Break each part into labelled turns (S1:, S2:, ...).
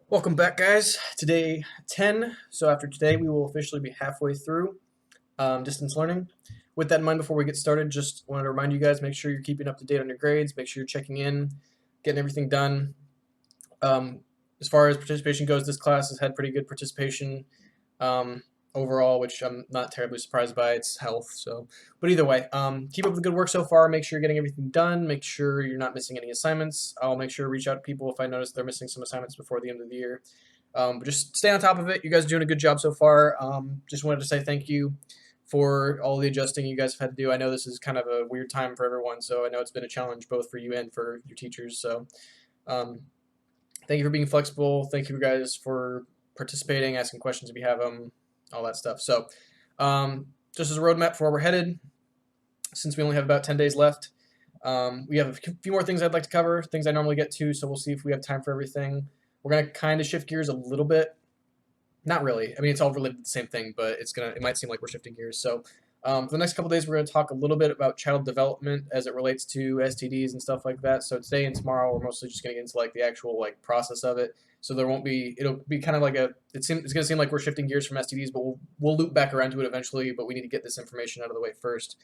S1: Welcome back, guys. Today 10. So after today, we will officially be halfway through distance learning. With that in mind, before we get started, just wanted to remind you guys, make sure you're keeping up to date on your grades. Make sure you're checking in, getting everything done. Um, as far as participation goes, this class has had pretty good participation um, overall, which I'm not terribly surprised by. It's health. So, but either way, keep up the good work so far. Make sure you're getting everything done. Make sure you're not missing any assignments. I'll make sure to reach out to people if I notice they're missing some assignments before the end of the year. But just stay on top of it. You guys are doing a good job so far. Just wanted to say thank you for all the adjusting you guys have had to do. I know this is kind of a weird time for everyone, so I know it's been a challenge both for you and for your teachers. So um, thank you for being flexible. Thank you guys for participating, asking questions if you have them, all that stuff. So just as a roadmap for where we're headed, since we only have about 10 days left, we have a few more things I'd like to cover, things I normally get to, so we'll see if we have time for everything. We're going to kind of shift gears a little bit. Not really. I mean, it's all related to the same thing, but it might seem like we're shifting gears. So for the next couple days, we're going to talk a little bit about child development as it relates to STDs and stuff like that. So today and tomorrow, we're mostly just going to get into like the actual like process of it. So there won't be. It'll be kind of like it's going to seem like we're shifting gears from STDs, but we'll loop back around to it eventually. But we need to get this information out of the way first.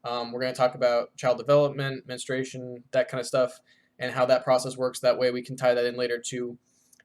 S1: We're going to talk about child development, menstruation, that kind of stuff, and how that process works. That way, we can tie that in later to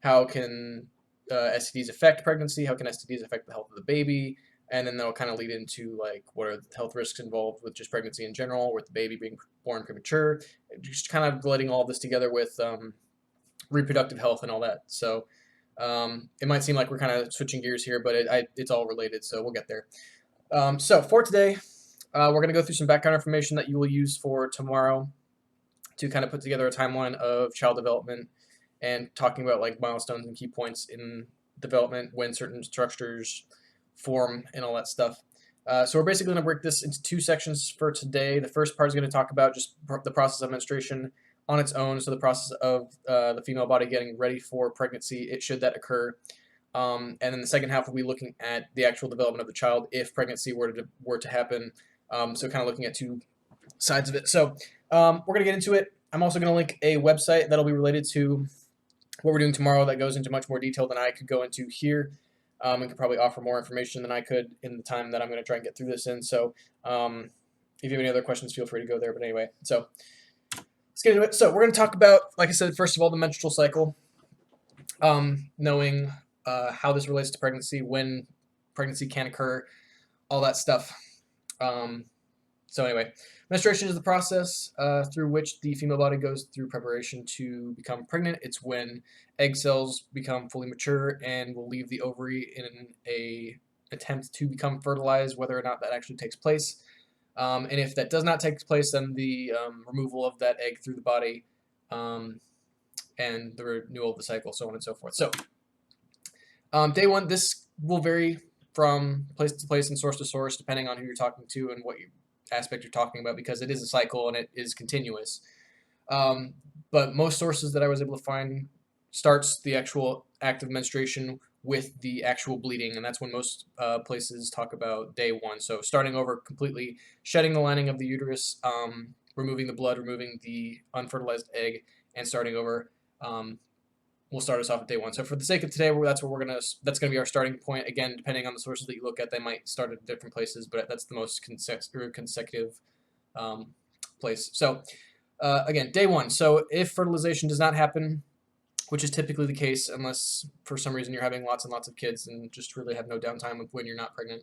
S1: how can STDs affect pregnancy, how can STDs affect the health of the baby, and then that'll kind of lead into like what are the health risks involved with just pregnancy in general, with the baby being born premature, just kind of letting all of this together with reproductive health and all that. So it might seem like we're kind of switching gears here, but it's all related, so we'll get there. So for today, we're going to go through some background information that you will use for tomorrow to kind of put together a timeline of child development and talking about like milestones and key points in development when certain structures form and all that stuff. So we're basically going to break this into two sections for today. The first part is going to talk about just the process of menstruation on its own, so the process of the female body getting ready for pregnancy, should that occur. And then the second half will be looking at the actual development of the child if pregnancy were to happen. So kind of looking at two sides of it. So we're going to get into it. I'm also going to link a website that'll be related to what we're doing tomorrow that goes into much more detail than I could go into here, and could probably offer more information than I could in the time that I'm going to try and get through this in. So if you have any other questions, feel free to go there. But anyway, so let's get into it. So we're going to talk about, like I said, first of all, the menstrual cycle, knowing how this relates to pregnancy, when pregnancy can occur, all that stuff. So anyway, menstruation is the process through which the female body goes through preparation to become pregnant. It's when egg cells become fully mature and will leave the ovary in a attempt to become fertilized, whether or not that actually takes place. And if that does not take place, then the removal of that egg through the body and the renewal of the cycle, so on and so forth. So day one, this will vary from place to place and source to source, depending on who you're talking to and what aspect you're talking about, because it is a cycle and it is continuous. But most sources that I was able to find starts the actual act of menstruation with the actual bleeding, and that's when most places talk about day one. So starting over completely, shedding the lining of the uterus, removing the blood, removing the unfertilized egg, and starting over. Will start us off at day one. So for the sake of today, that's gonna be our starting point. Again, depending on the sources that you look at, they might start at different places, but that's the most consecutive place. So again, day one. So if fertilization does not happen, which is typically the case unless for some reason you're having lots and lots of kids and just really have no downtime of when you're not pregnant,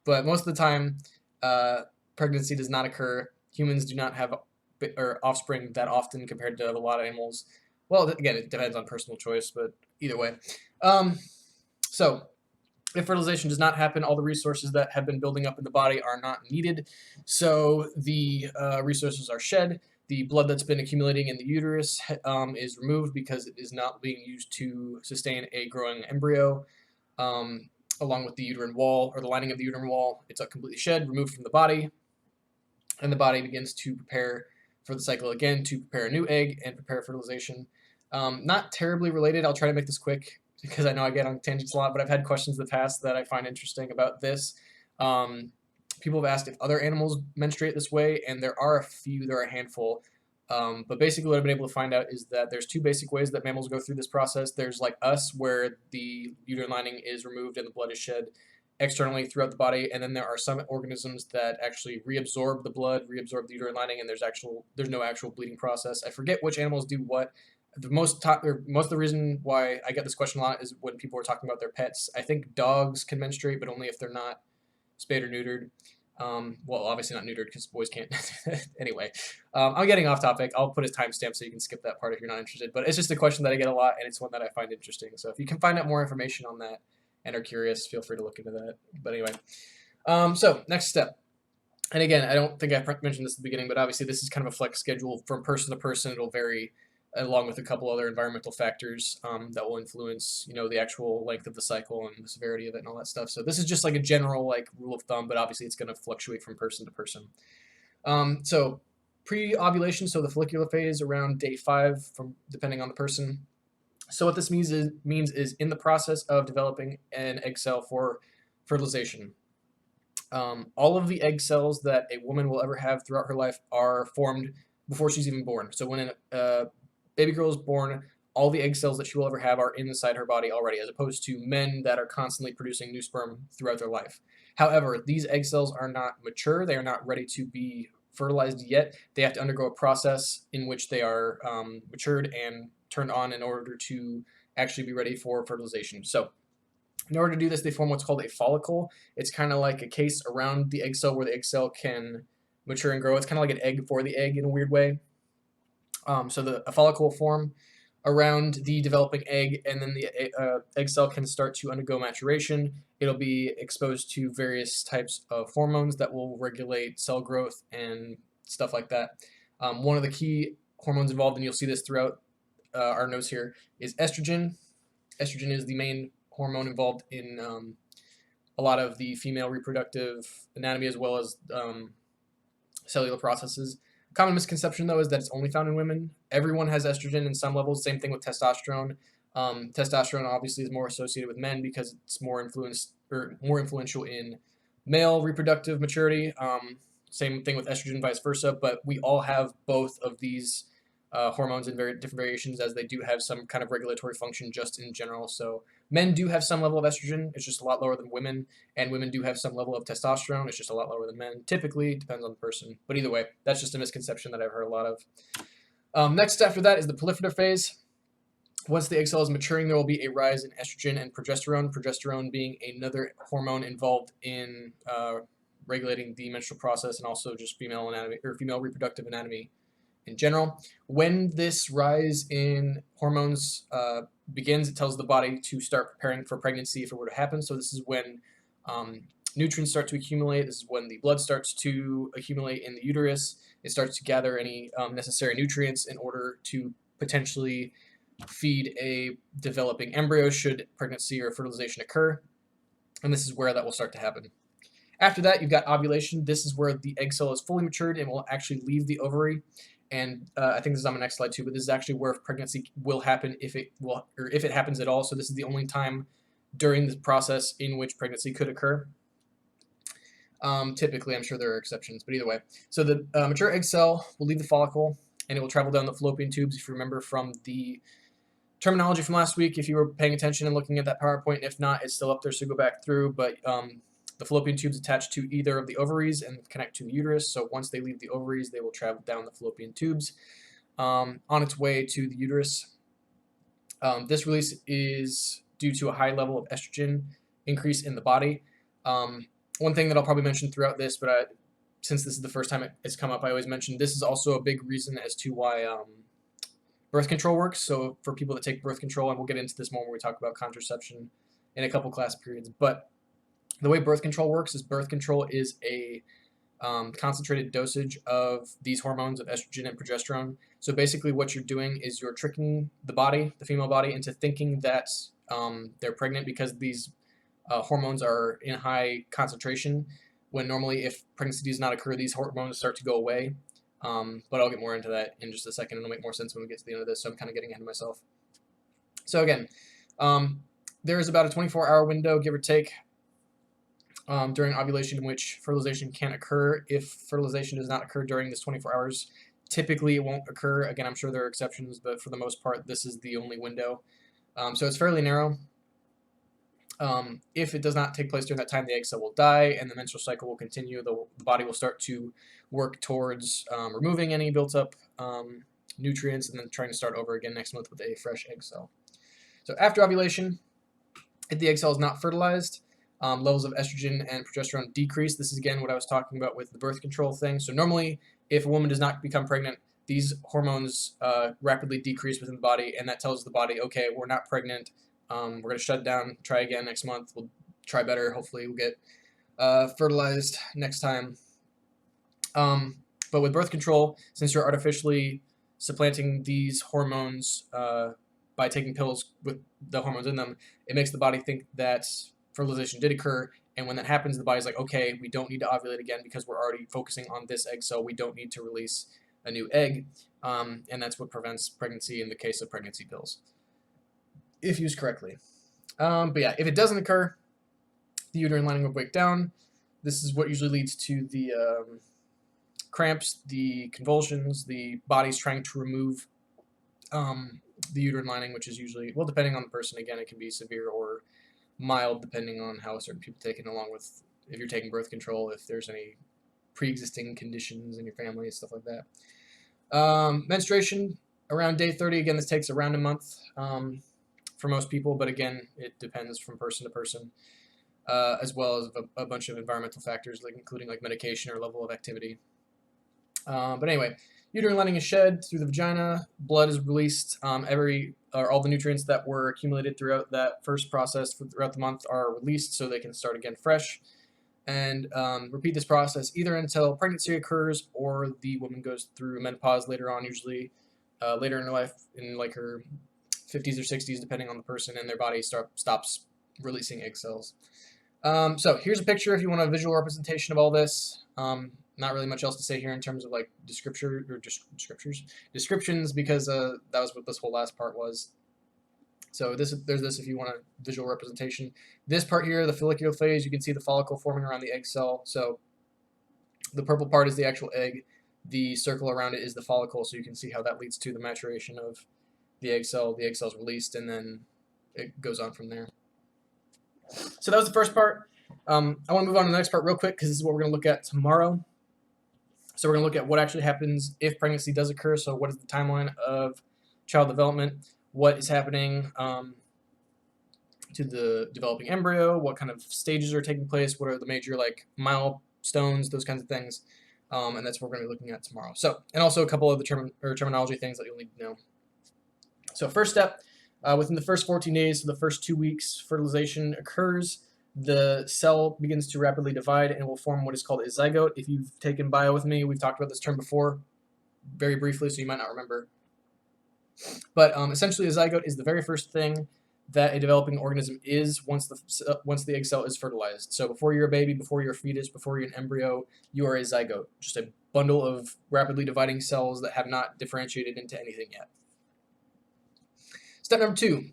S1: but most of the time, pregnancy does not occur. Humans do not have offspring that often compared to a lot of animals. Well, again, it depends on personal choice, but either way. So, if fertilization does not happen, all the resources that have been building up in the body are not needed. So, the resources are shed. The blood that's been accumulating in the uterus is removed because it is not being used to sustain a growing embryo. Along with the uterine wall, or the lining of the uterine wall, it's completely shed, removed from the body, and the body begins to prepare for the cycle again to prepare a new egg and prepare fertilization. Not terribly related. I'll try to make this quick because I know I get on tangents a lot, but I've had questions in the past that I find interesting about this. People have asked if other animals menstruate this way, and there are a handful. But basically what I've been able to find out is that there's two basic ways that mammals go through this process. There's like us, where the uterine lining is removed and the blood is shed externally throughout the body, and then there are some organisms that actually reabsorb the blood, reabsorb the uterine lining, and there's no actual bleeding process. I forget which animals do what. Most of the reason why I get this question a lot is when people are talking about their pets. I think dogs can menstruate, but only if they're not spayed or neutered. Well, obviously not neutered because boys can't. Anyway, I'm getting off topic. I'll put a timestamp so you can skip that part if you're not interested. But it's just a question that I get a lot, and it's one that I find interesting. So if you can find out more information on that and are curious, feel free to look into that. But anyway, so next step. And again, I don't think I mentioned this at the beginning, but obviously this is kind of a flex schedule from person to person. It'll vary along with a couple other environmental factors that will influence, the actual length of the cycle and the severity of it and all that stuff. So this is just like a general like rule of thumb, but obviously it's going to fluctuate from person to person. So pre-ovulation, so the follicular phase around day 5, from depending on the person. So what this means is in the process of developing an egg cell for fertilization. All of the egg cells that a woman will ever have throughout her life are formed before she's even born. So when a baby girl is born, all the egg cells that she will ever have are inside her body already, as opposed to men that are constantly producing new sperm throughout their life. However, these egg cells are not mature. They are not ready to be fertilized yet. They have to undergo a process in which they are matured and turned on in order to actually be ready for fertilization. So in order to do this, they form what's called a follicle. It's kind of like a case around the egg cell where the egg cell can mature and grow. It's kind of like an egg for the egg in a weird way. So a follicle will form around the developing egg, and then the egg cell can start to undergo maturation. It'll be exposed to various types of hormones that will regulate cell growth and stuff like that. One of the key hormones involved, and you'll see this throughout our notes here, is estrogen. Estrogen is the main hormone involved in a lot of the female reproductive anatomy, as well as cellular processes. Common misconception, though, is that it's only found in women. Everyone has estrogen in some levels. Same thing with testosterone. Testosterone obviously is more associated with men because it's more influential in male reproductive maturity. Same thing with estrogen, vice versa. But we all have both of these hormones in very different variations, as they do have some kind of regulatory function just in general. So men do have some level of estrogen. It's just a lot lower than women, and women do have some level of testosterone. It's just a lot lower than men. Typically, it depends on the person. But either way, that's just a misconception that I've heard a lot of. Next after that is the proliferative phase. Once the egg cell is maturing, there will be a rise in estrogen and progesterone. Progesterone being another hormone involved in regulating the menstrual process and also just female anatomy or female reproductive anatomy in general. When this rise in hormones begins, it tells the body to start preparing for pregnancy if it were to happen. So this is when nutrients start to accumulate. This is when the blood starts to accumulate in the uterus. It starts to gather any necessary nutrients in order to potentially feed a developing embryo should pregnancy or fertilization occur. And this is where that will start to happen. After that, you've got ovulation. This is where the egg cell is fully matured and will actually leave the ovary. And I think this is on my next slide too, but this is actually where pregnancy will happen if it happens at all. So this is the only time during the process in which pregnancy could occur. Typically, I'm sure there are exceptions, but either way. So the mature egg cell will leave the follicle, and it will travel down the fallopian tubes, if you remember from the terminology from last week, if you were paying attention and looking at that PowerPoint. If not, it's still up there, so go back through. But the fallopian tubes attach to either of the ovaries and connect to the uterus. So once they leave the ovaries, they will travel down the fallopian tubes on its way to the uterus. This release is due to a high level of estrogen increase in the body. One thing that I'll probably mention throughout this, but since this is the first time it's come up, I always mention this is also a big reason as to why birth control works. So for people that take birth control, and we'll get into this more when we talk about contraception in a couple class periods, but the way birth control works is birth control is a concentrated dosage of these hormones of estrogen and progesterone. So basically what you're doing is you're tricking the body, the female body, into thinking that they're pregnant because these hormones are in high concentration, when normally if pregnancy does not occur, these hormones start to go away. But I'll get more into that in just a second, and it'll make more sense when we get to the end of this, so I'm kind of getting ahead of myself. So again, there is about a 24-hour window, give or take, during ovulation in which fertilization can occur. If fertilization does not occur during this 24 hours, Typically, it won't occur. Again, I'm sure there are exceptions, but for the most part, this is the only window. So it's fairly narrow. If it does not take place during that time, the egg cell will die, and the menstrual cycle will continue. The body will start to work towards removing any built-up nutrients, and then trying to start over again next month with a fresh egg cell. So after ovulation, if the egg cell is not fertilized, levels of estrogen and progesterone decrease. This is again what I was talking about with the birth control thing. So normally, if a woman does not become pregnant, these hormones rapidly decrease within the body, and that tells the body, okay, we're not pregnant. We're going to shut it down, try again next month. We'll try better. Hopefully we'll get fertilized next time. But with birth control, since you're artificially supplanting these hormones by taking pills with the hormones in them, it makes the body think that fertilization did occur. And when that happens, the body's like, okay, we don't need to ovulate again because we're already focusing on this egg cell. We don't need to release a new egg. And that's what prevents pregnancy in the case of pregnancy pills, if used correctly. But yeah, if it doesn't occur, the uterine lining will break down. This is what usually leads to the cramps, the convulsions, the body's trying to remove the uterine lining, which is usually, well, depending on the person, again, it can be severe or mild depending on how certain people take it, along with if you're taking birth control, if there's any pre-existing conditions in your family, stuff like that. Menstruation, around day 30, again, this takes around a month for most people, but again, it depends from person to person, as well as a bunch of environmental factors, like including like medication or level of activity. But anyway, uterine lining is shed through the vagina. Blood is released. All the nutrients that were accumulated throughout that first process throughout the month are released, so they can start again fresh. And repeat this process either until pregnancy occurs or the woman goes through menopause later on, usually later in her life, in like her 50s or 60s, depending on the person, and their body stops releasing egg cells. So here's a picture if you want a visual representation of all this. Not really much else to say here in terms of like descriptions, because that was what this whole last part was. So there's this if you want a visual representation. This part here, the follicular phase, you can see the follicle forming around the egg cell. So the purple part is the actual egg. The circle around it is the follicle, so you can see how that leads to the maturation of the egg cell. The egg cell is released, and then it goes on from there. So that was the first part. I want to move on to the next part real quick, because this is what we're going to look at tomorrow. So we're going to look at what actually happens if pregnancy does occur. So what is the timeline of child development? What is happening to the developing embryo? What kind of stages are taking place? What are the major like milestones? Those kinds of things. And that's what we're going to be looking at tomorrow. So, and also a couple of the terminology things that you'll need to know. So first step, within the first 14 days, so the first 2 weeks, fertilization occurs. The cell begins to rapidly divide and will form what is called a zygote. If you've taken bio with me, we've talked about this term before, very briefly, so you might not remember. But essentially, a zygote is the very first thing that a developing organism is once the egg cell is fertilized. So before you're a baby, before you're a fetus, before you're an embryo, you are a zygote, just a bundle of rapidly dividing cells that have not differentiated into anything yet. Step number 2.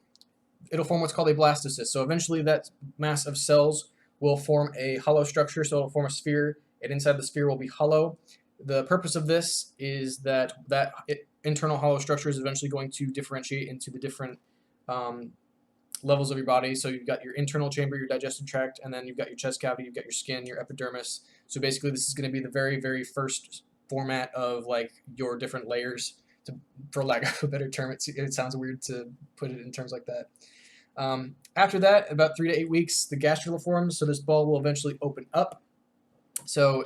S1: It'll form what's called a blastocyst. So eventually that mass of cells will form a hollow structure, so it'll form a sphere, and inside the sphere will be hollow. The purpose of this is that internal hollow structure is eventually going to differentiate into the different levels of your body. So you've got your internal chamber, your digestive tract, and then you've got your chest cavity, you've got your skin, your epidermis. So basically this is going to be the very, very first format of like your different layers, for lack of a better term. It sounds weird to put it in terms like that. After that, about 3 to 8 weeks, the gastrula forms, so this ball will eventually open up. So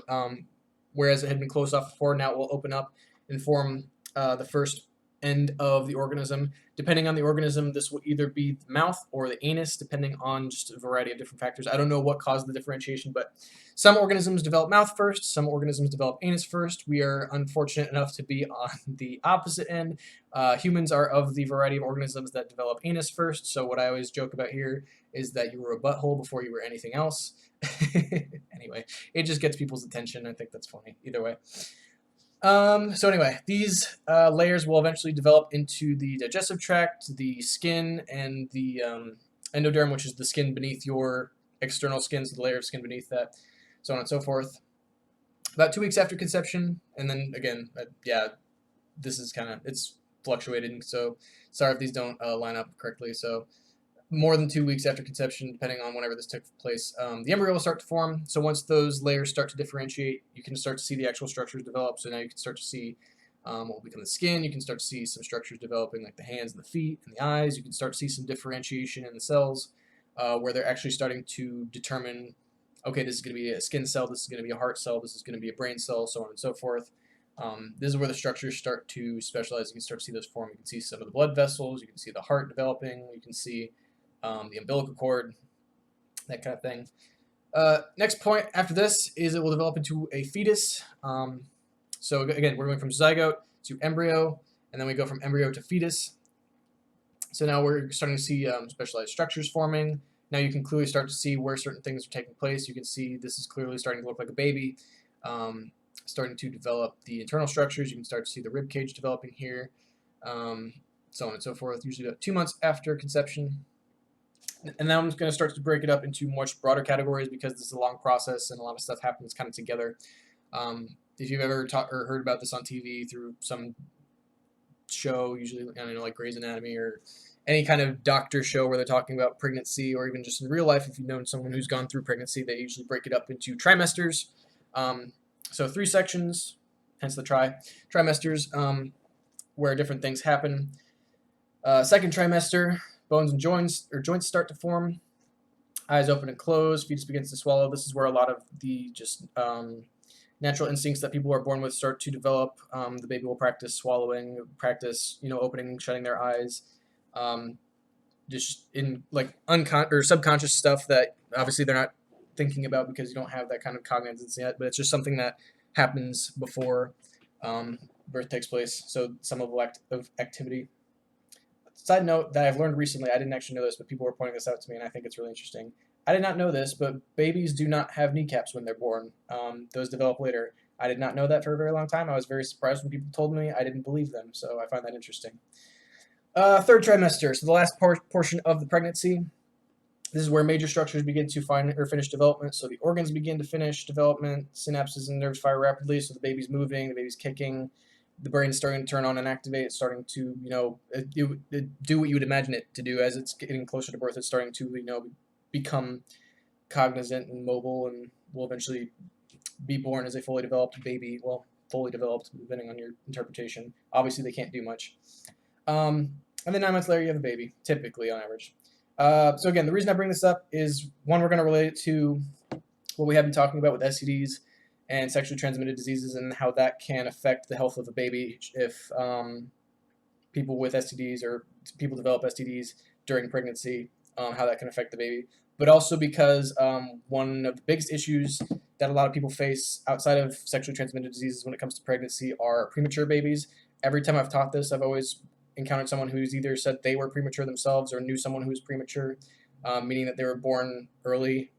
S1: whereas it had been closed off before, now it will open up and form the first end of the organism. Depending on the organism, this will either be the mouth or the anus, depending on just a variety of different factors. I don't know what caused the differentiation, but some organisms develop mouth first, some organisms develop anus first. We are unfortunate enough to be on the opposite end. Humans are of the variety of organisms that develop anus first, so what I always joke about here is that you were a butthole before you were anything else. Anyway, it just gets people's attention. I think that's funny. Either way. So anyway, these layers will eventually develop into the digestive tract, the skin, and the endoderm, which is the skin beneath your external skin, so the layer of skin beneath that, so on and so forth. About 2 weeks after conception, and then again, this is it's fluctuating. So sorry if these don't line up correctly. So more than 2 weeks after conception, depending on whenever this took place, the embryo will start to form. So once those layers start to differentiate, you can start to see the actual structures develop. So now you can start to see what will become the skin. You can start to see some structures developing, like the hands and the feet and the eyes. You can start to see some differentiation in the cells, where they're actually starting to determine, okay, this is going to be a skin cell, this is going to be a heart cell, this is going to be a brain cell, so on and so forth. This is where the structures start to specialize. You can start to see those form. You can see some of the blood vessels. You can see the heart developing. You can see the umbilical cord, that kind of thing. Next point after this is it will develop into a fetus. So again, we're going from zygote to embryo, and then we go from embryo to fetus. So now we're starting to see specialized structures forming. Now you can clearly start to see where certain things are taking place. You can see this is clearly starting to look like a baby, starting to develop the internal structures. You can start to see the rib cage developing here, so on and so forth, usually about 2 months after conception. And now I'm going to start to break it up into much broader categories because this is a long process and a lot of stuff happens kind of together. If you've ever taught or heard about this on TV through some show, usually I don't know, like Grey's Anatomy or any kind of doctor show where they're talking about pregnancy, or even just in real life, if you've known someone who's gone through pregnancy, they usually break it up into trimesters. So 3 sections, hence the trimesters, where different things happen. Second trimester, bones and joints start to form. Eyes open and close. Fetus begins to swallow. This is where a lot of the just natural instincts that people are born with start to develop. The baby will practice swallowing, practice opening and shutting their eyes. Just in like or subconscious stuff that obviously they're not thinking about because you don't have that kind of cognizance yet. But it's just something that happens before birth takes place. So some level of activity. Side note that I've learned recently, I didn't actually know this, but people were pointing this out to me, and I think it's really interesting. I did not know this, but babies do not have kneecaps when they're born. Those develop later. I did not know that for a very long time. I was very surprised when people told me. I didn't believe them, so I find that interesting. Third trimester, so the last portion of the pregnancy. This is where major structures begin to finish development. So the organs begin to finish development, synapses and nerves fire rapidly, so the baby's moving, the baby's kicking, the brain's starting to turn on and activate. It's starting to, do what you would imagine it to do as it's getting closer to birth. It's starting to, become cognizant and mobile, and will eventually be born as a fully developed baby. Well, fully developed, depending on your interpretation. Obviously, they can't do much. And then 9 months later, you have a baby, typically on average. So again, the reason I bring this up is, one, we're going to relate it to what we have been talking about with STDs and sexually transmitted diseases, and how that can affect the health of a baby if people with STDs or people develop STDs during pregnancy, how that can affect the baby. But also because one of the biggest issues that a lot of people face outside of sexually transmitted diseases when it comes to pregnancy are premature babies. Every time I've taught this, I've always encountered someone who's either said they were premature themselves or knew someone who was premature, meaning that they were born early.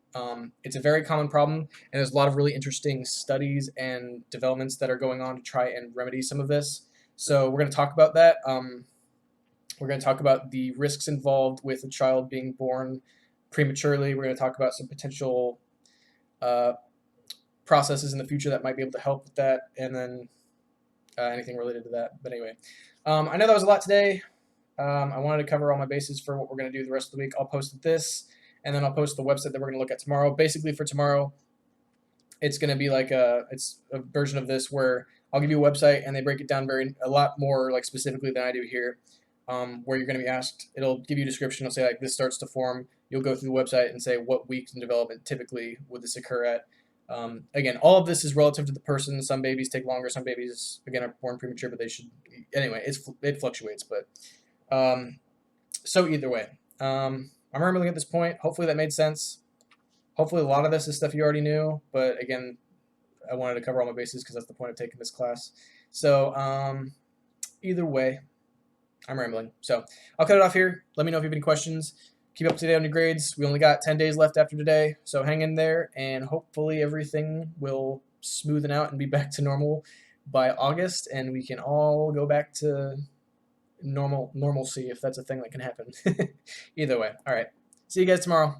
S1: It's a very common problem, and there's a lot of really interesting studies and developments that are going on to try and remedy some of this. So we're going to talk about that. We're going to talk about the risks involved with a child being born prematurely. We're going to talk about some potential processes in the future that might be able to help with that, and then anything related to that. But anyway, I know that was a lot today. I wanted to cover all my bases for what we're going to do the rest of the week. I'll post this, and then I'll post the website that we're going to look at tomorrow. Basically, for tomorrow, it's going to be like it's a version of this where I'll give you a website, and they break it down a lot more like specifically than I do here. Where you're going to be asked, it'll give you a description. It'll say like this starts to form. You'll go through the website and say what weeks in development typically would this occur at. Again, all of this is relative to the person. Some babies take longer. Some babies, again, are born premature, but they should. Anyway, it fluctuates. But so either way, I'm rambling at this point. Hopefully that made sense. Hopefully a lot of this is stuff you already knew. But again, I wanted to cover all my bases because that's the point of taking this class. So either way, I'm rambling. So I'll cut it off here. Let me know if you have any questions. Keep up to date on your grades. We only got 10 days left after today, so hang in there, and hopefully everything will smoothen out and be back to normal by August, and we can all go back to normalcy, if that's a thing that can happen. Either way. All right. See you guys tomorrow.